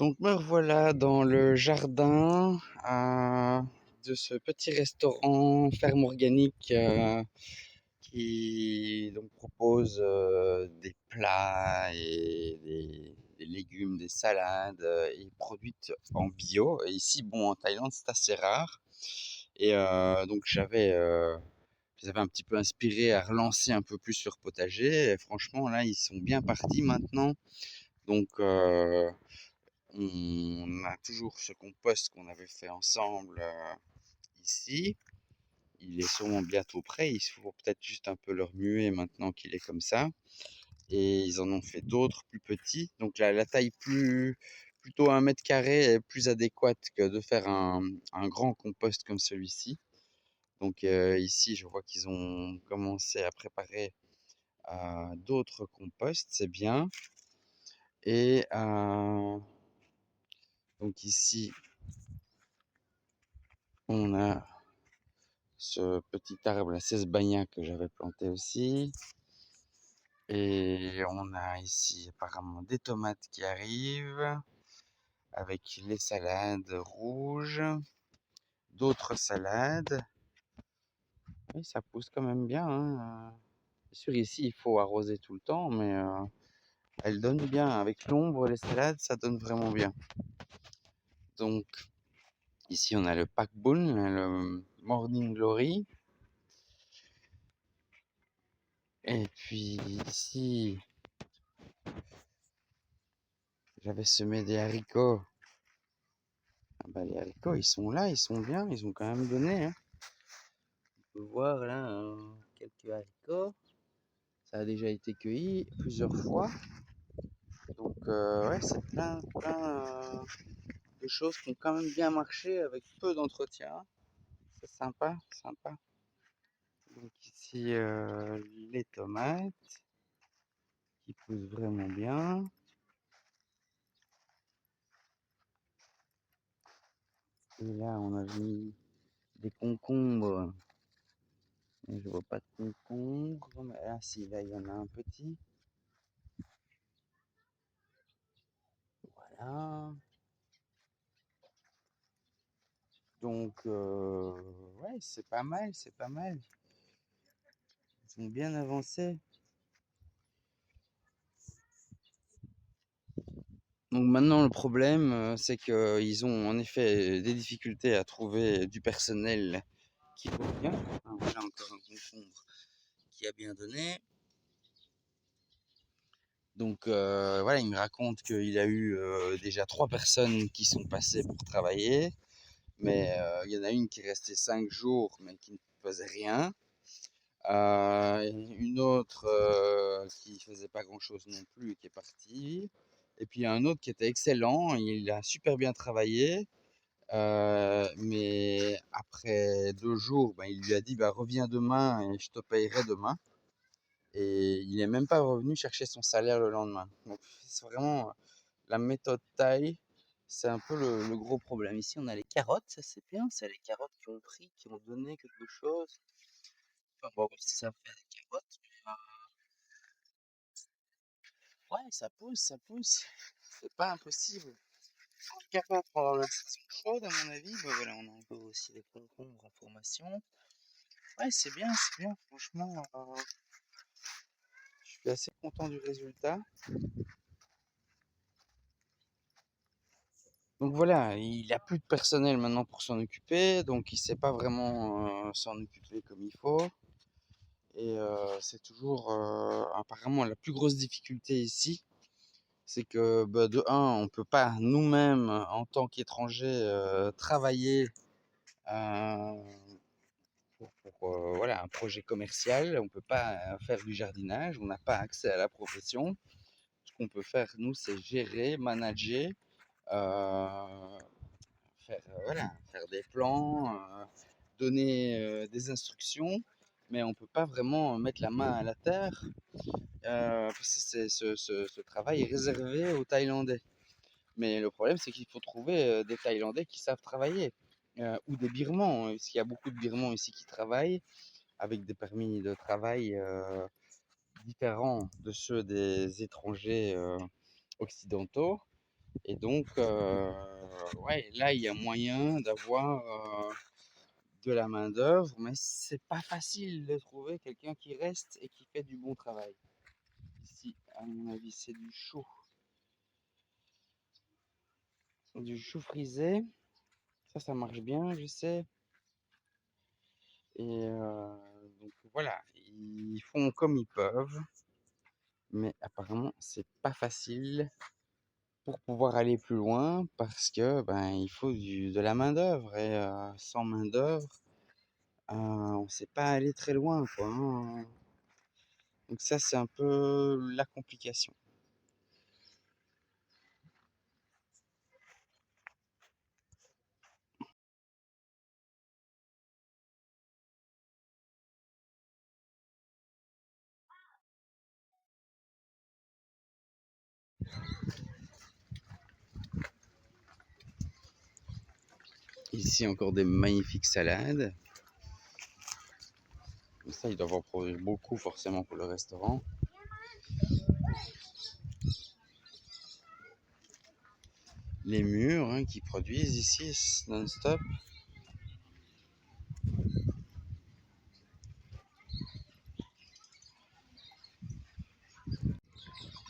Donc me revoilà dans le jardin de ce petit restaurant ferme organique qui donc propose des plats et des légumes, des salades et produites en bio. Et ici, bon, en Thaïlande, c'est assez rare. Et donc je les avais un petit peu inspirés à relancer un peu plus leur potager. Et franchement, là, ils sont bien partis maintenant. Donc, on a toujours ce compost qu'on avait fait ensemble ici. Il est sûrement bientôt prêt. Il faut peut-être juste un peu le remuer maintenant qu'il est comme ça. Et ils en ont fait d'autres plus petits. Donc la taille plutôt 1 mètre carré est plus adéquate que de faire un grand compost comme celui-ci. Donc ici, je vois qu'ils ont commencé à préparer d'autres composts. C'est bien. Et donc ici, on a ce petit arbre, la sesbania que j'avais planté aussi. Et on a ici apparemment des tomates qui arrivent avec les salades rouges, d'autres salades. Oui, ça pousse quand même bien, hein. Bien sûr, ici, il faut arroser tout le temps, mais elles donnent bien. Avec l'ombre, les salades, ça donne vraiment bien. Donc, ici, on a le Pak Bun, le Morning Glory. Et puis ici, j'avais semé des haricots. Ah bah, les haricots, ils sont là, ils sont bien, ils ont quand même donné, hein. On peut voir là quelques haricots. Ça a déjà été cueilli plusieurs fois. Donc ouais, c'est plein de choses qui ont quand même bien marché avec peu d'entretien. C'est sympa, sympa. Donc ici les tomates qui poussent vraiment bien. Et là on a mis des concombres. Mais je vois pas de concombre. Mais là si, là il y en a un petit. Voilà. Donc ouais, c'est pas mal, c'est pas mal. Ils ont bien avancé. Donc maintenant, le problème, c'est qu'ils ont en effet des difficultés à trouver du personnel qui vaut bien. Voilà encore un concombre qui a bien donné. Donc voilà, il me raconte qu'il a eu déjà 3 personnes qui sont passées pour travailler, mais il y en a une qui est restée 5 jours, mais qui ne faisait rien. Une autre qui faisait pas grand-chose non plus et qui est partie. Et puis il y a un autre qui était excellent, il a super bien travaillé. Mais après 2 jours, ben, il lui a dit bah, reviens demain et je te payerai demain. Et il n'est même pas revenu chercher son salaire le lendemain. Donc c'est vraiment la méthode taille, c'est un peu le gros problème. Ici on a les carottes, ça c'est bien, c'est les carottes qui ont pris, qui ont donné quelque chose. Enfin, bon, si ça fait des carottes, mais, ouais, ça pousse, ça pousse. C'est pas impossible. Capable pendant la saison chaude, à mon avis. Bah, voilà, on a encore aussi des concombres en formation. Ouais, c'est bien, franchement, je suis assez content du résultat. Donc voilà, il a plus de personnel maintenant pour s'en occuper, donc il sait pas vraiment s'en occuper comme il faut. Et c'est toujours apparemment la plus grosse difficulté ici, c'est que bah, de un, on peut pas nous-mêmes en tant qu'étrangers travailler euh, pour voilà, un projet commercial. On peut pas faire du jardinage, on n'a pas accès à la profession. Ce qu'on peut faire, nous, c'est gérer, manager, euh, voilà, faire des plans, donner des instructions, mais on ne peut pas vraiment mettre la main à la terre, parce que ce travail est réservé aux Thaïlandais. Mais le problème, c'est qu'il faut trouver des Thaïlandais qui savent travailler, ou des Birmans, parce qu'il y a beaucoup de Birmans ici qui travaillent, avec des permis de travail différents de ceux des étrangers occidentaux. Et donc, ouais, là, il y a moyen d'avoir de la main-d'œuvre, mais c'est pas facile de trouver quelqu'un qui reste et qui fait du bon travail. Ici, à mon avis, c'est du chou frisé. Ça marche bien, je sais. Et donc voilà, ils font comme ils peuvent, mais apparemment, c'est pas facile pour pouvoir aller plus loin parce que ben il faut de la main-d'œuvre et sans main-d'œuvre, on sait pas aller très loin, quoi, hein. Donc ça, c'est un peu la complication. Ici, encore des magnifiques salades. Ça, ils doivent en produire beaucoup forcément pour le restaurant. Les murs hein, qui produisent ici non-stop.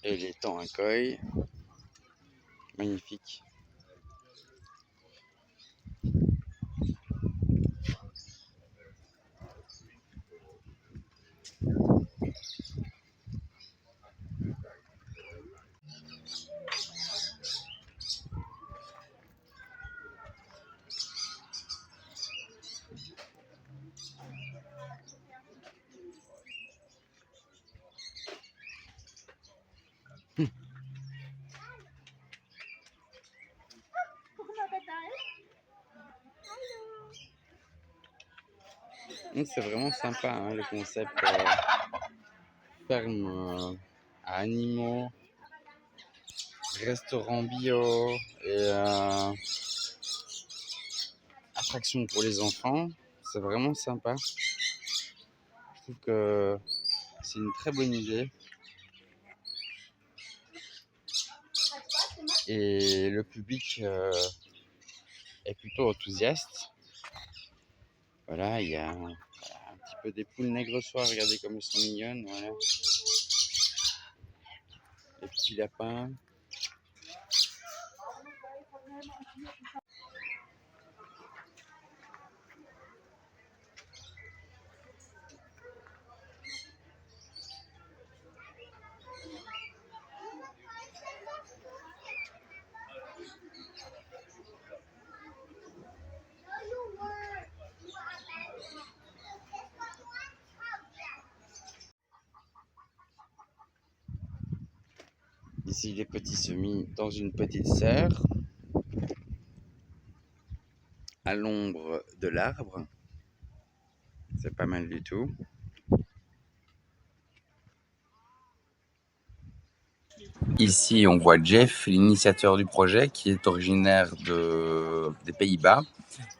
Et les temps à Coy, magnifique. Donc c'est vraiment sympa hein, le concept ferme à animaux, restaurant bio et attraction pour les enfants. C'est vraiment sympa. Je trouve que c'est une très bonne idée. Et le public est plutôt enthousiaste. Voilà, il y a un petit peu des poules nègres soir, regardez comme elles sont mignonnes. Voilà. Les petits lapins. Ici, les petits semis dans une petite serre, à l'ombre de l'arbre. C'est pas mal du tout. Ici, on voit Jeff, l'initiateur du projet, qui est originaire des Pays-Bas.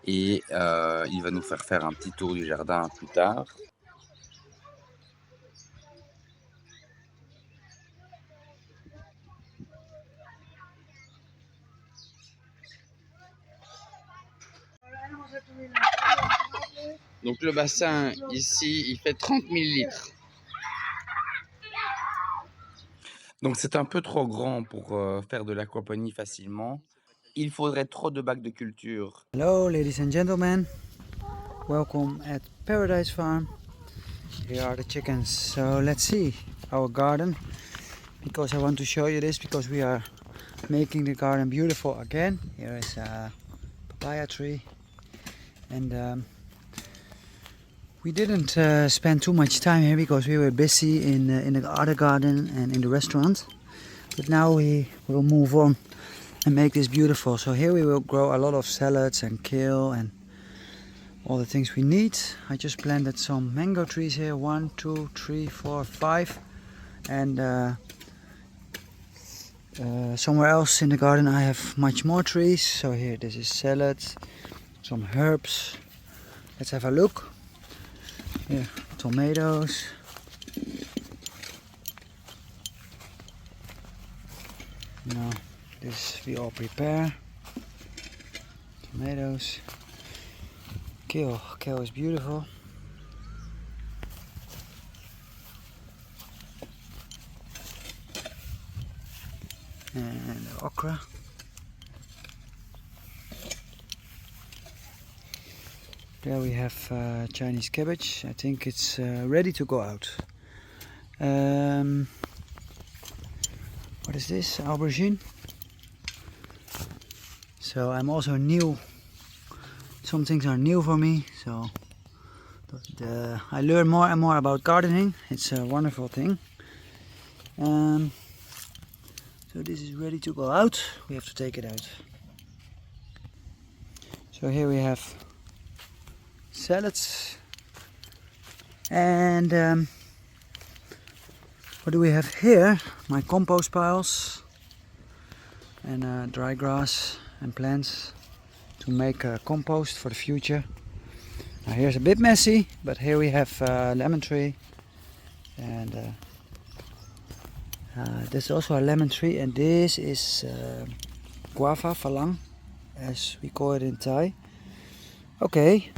Et il va nous faire un petit tour du jardin plus tard. Donc le bassin ici, il fait 30 000 litres. Donc c'est un peu trop grand pour faire de l'aquaponie facilement. Il faudrait trop de bacs de culture. Hello ladies and gentlemen, welcome at Paradise Farm. Here are the chickens. So let's see our garden, because I want to show you this, because we are making the garden beautiful again. Here is a papaya tree, and we didn't spend too much time here because we were busy in the other garden and in the restaurant. But now we will move on and make this beautiful. So here we will grow a lot of salads and kale and all the things we need. I just planted some mango trees here, 1, 2, 3, 4, 5, and somewhere else in the garden I have much more trees. So here, this is salad, some herbs. Let's have a look. Here, tomatoes. No, This we all prepare. Tomatoes. Kale. Kale is beautiful. And okra. There we have Chinese cabbage. I think it's ready to go out. What is this? Aubergine. So I'm also new. Some things are new for me. So I learn more and more about gardening. It's a wonderful thing. So this is ready to go out. We have to take it out. So here we have salads. And what do we have here? My compost piles and dry grass and plants to make compost for the future. Now here's a bit messy, but here we have lemon tree, and there's also a lemon tree, and this is guava phalang, as we call it in Thai. Okay,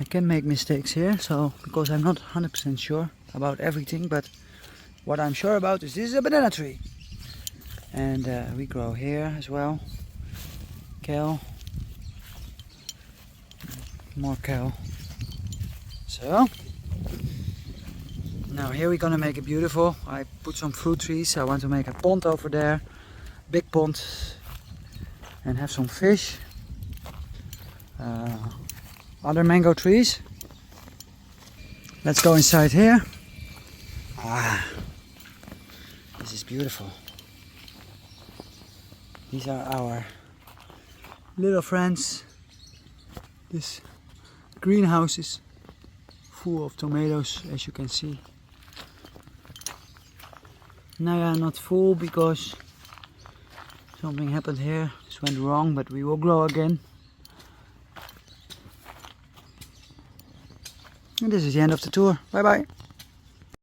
I can make mistakes here, so because I'm not 100% sure about everything, but what I'm sure about is this is a banana tree, and we grow here as well. Kale, more kale. So now here we're gonna make it beautiful. I put some fruit trees. I want to make a pond over there, big pond, and have some fish. Other mango trees. Let's go inside here. This is beautiful. These are our little friends. This greenhouse is full of tomatoes, as you can see. Now not full because something happened here. This went wrong, but we will grow again. And this is the end of the tour. Bye bye.